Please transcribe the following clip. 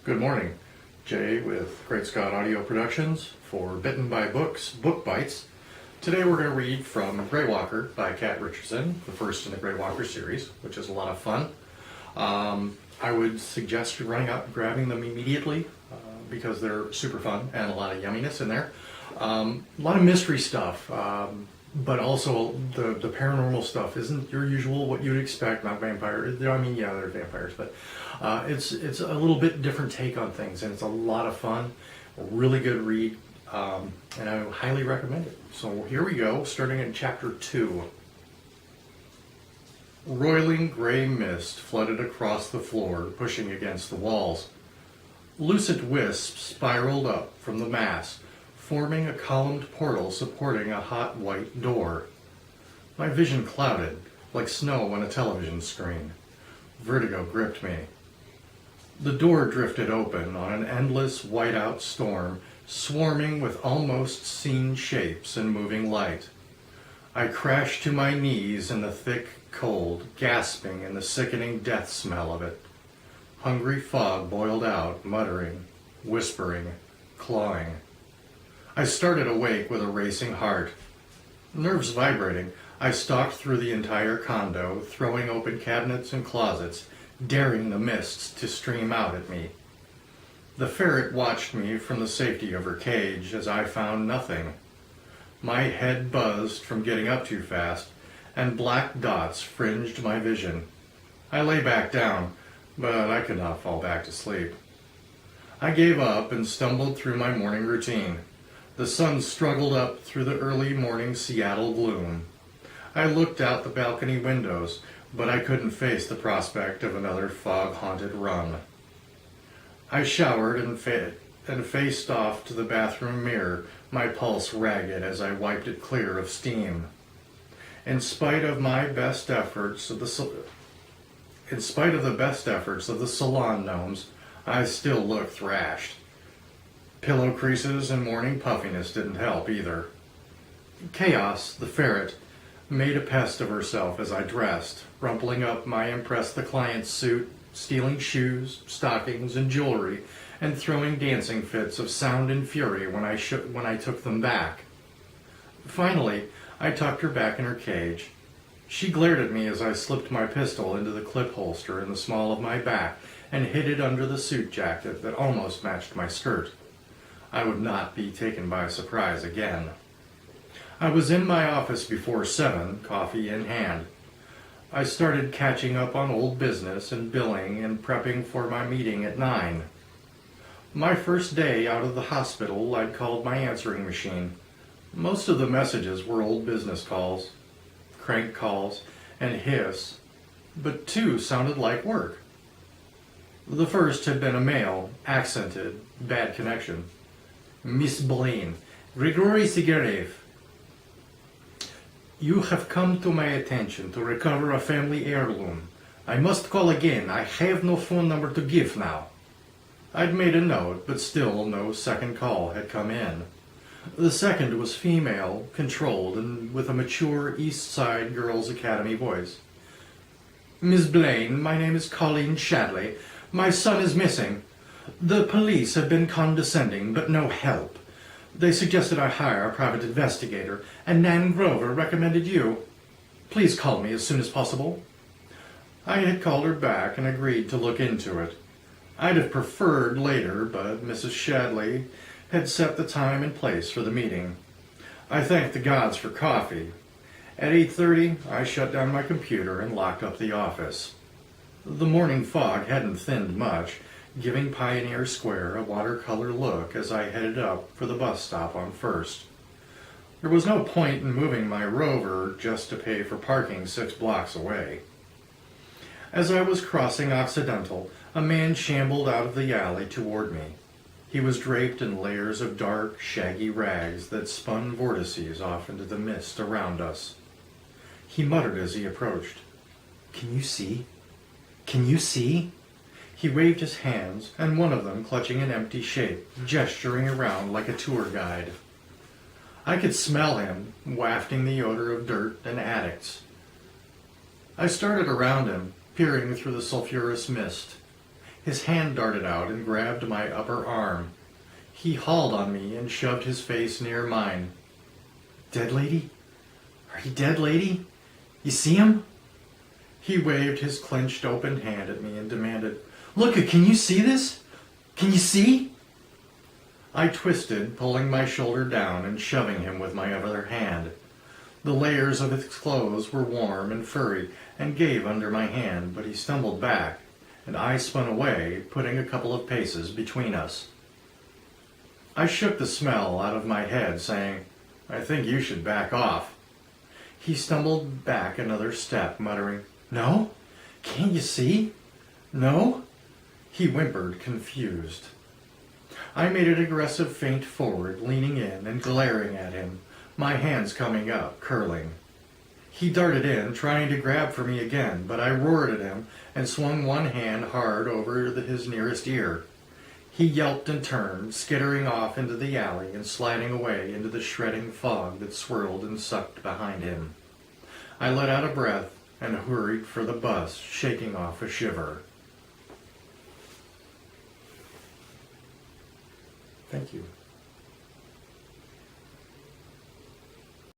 Good morning. Jay with Great Scott Audio Productions for Bitten by Books, Book Bites. Today we're going to read from Greywalker by Kat Richardson, the first in the Greywalker series, which is a lot of fun. I would suggest running out and grabbing them immediately because they're super fun and a lot of yumminess in there. A lot of mystery stuff, but also the paranormal stuff isn't your usual what you'd expect. Not vampires. I mean, yeah, they're vampires, but it's a little bit different take on things, and it's a lot of fun. A really good read, and I highly recommend it. So here we go, starting in chapter 2. Roiling gray mist flooded across the floor, pushing against the walls. Lucent wisps spiraled up from the mass, forming a columned portal supporting a hot white door. My vision clouded, like snow on a television screen. Vertigo gripped me. The door drifted open on an endless whiteout storm, swarming with almost seen shapes and moving light. I crashed to my knees in the thick cold, gasping in the sickening death smell of it. Hungry fog boiled out, muttering, whispering, clawing. I started awake with a racing heart. Nerves vibrating, I stalked through the entire condo, throwing open cabinets and closets, daring the mists to stream out at me. The ferret watched me from the safety of her cage as I found nothing. My head buzzed from getting up too fast, and black dots fringed my vision. I lay back down, but I could not fall back to sleep. I gave up and stumbled through my morning routine. The sun struggled up through the early morning Seattle gloom. I looked out the balcony windows, but I couldn't face the prospect of another fog-haunted run. I showered and faced off to the bathroom mirror, my pulse ragged as I wiped it clear of steam. In spite of the best efforts of the salon gnomes, I still looked thrashed. Pillow creases and morning puffiness didn't help either. Chaos, the ferret, made a pest of herself as I dressed, rumpling up my Impress the Client suit, stealing shoes, stockings, and jewelry, and throwing dancing fits of sound and fury when I took them back. Finally, I tucked her back in her cage. She glared at me as I slipped my pistol into the clip holster in the small of my back and hid it under the suit jacket that almost matched my skirt. I would not be taken by surprise again. I was in my office before 7, coffee in hand. I started catching up on old business and billing and prepping for my meeting at 9. My first day out of the hospital, I'd called my answering machine. Most of the messages were old business calls, crank calls, and hiss, but 2 sounded like work. The first had been a male, accented, bad connection. Miss Blaine, Grigory Sigarev. You have come to my attention to recover a family heirloom. I must call again. I have no phone number to give now. I'd made a note, but still no second call had come in. The second was female, controlled, and with a mature East Side Girls Academy voice. Miss Blaine, my name is Colleen Shadley. My son is missing. The police have been condescending, but no help. They suggested I hire a private investigator, and Nan Grover recommended you. Please call me as soon as possible. I had called her back and agreed to look into it. I'd have preferred later, but Mrs. Shadley had set the time and place for the meeting. I thanked the gods for coffee. At 8:30, I shut down my computer and locked up the office. The morning fog hadn't thinned much, giving Pioneer Square a watercolor look as I headed up for the bus stop on First. There was no point in moving my Rover just to pay for parking 6 blocks away. As I was crossing Occidental, a man shambled out of the alley toward me. He was draped in layers of dark, shaggy rags that spun vortices off into the mist around us. He muttered as he approached, "Can you see? Can you see?" He waved his hands, and one of them clutching an empty shape, gesturing around like a tour guide. I could smell him, wafting the odor of dirt and addicts. I started around him, peering through the sulphurous mist. His hand darted out and grabbed my upper arm. He hauled on me and shoved his face near mine. "Dead lady? Are you dead, lady? You see him?" He waved his clenched open hand at me and demanded, "Look, can you see this? Can you see?" I twisted, pulling my shoulder down and shoving him with my other hand. The layers of his clothes were warm and furry and gave under my hand, but he stumbled back, and I spun away, putting a couple of paces between us. I shook the smell out of my head, saying, "I think you should back off." He stumbled back another step, muttering, "No? Can't you see? No?" He whimpered, confused. I made an aggressive feint forward, leaning in and glaring at him, my hands coming up, curling. He darted in, trying to grab for me again, but I roared at him and swung one hand hard over his nearest ear. He yelped and turned, skittering off into the alley and sliding away into the shredding fog that swirled and sucked behind him. I let out a breath and hurried for the bus, shaking off a shiver. Thank you.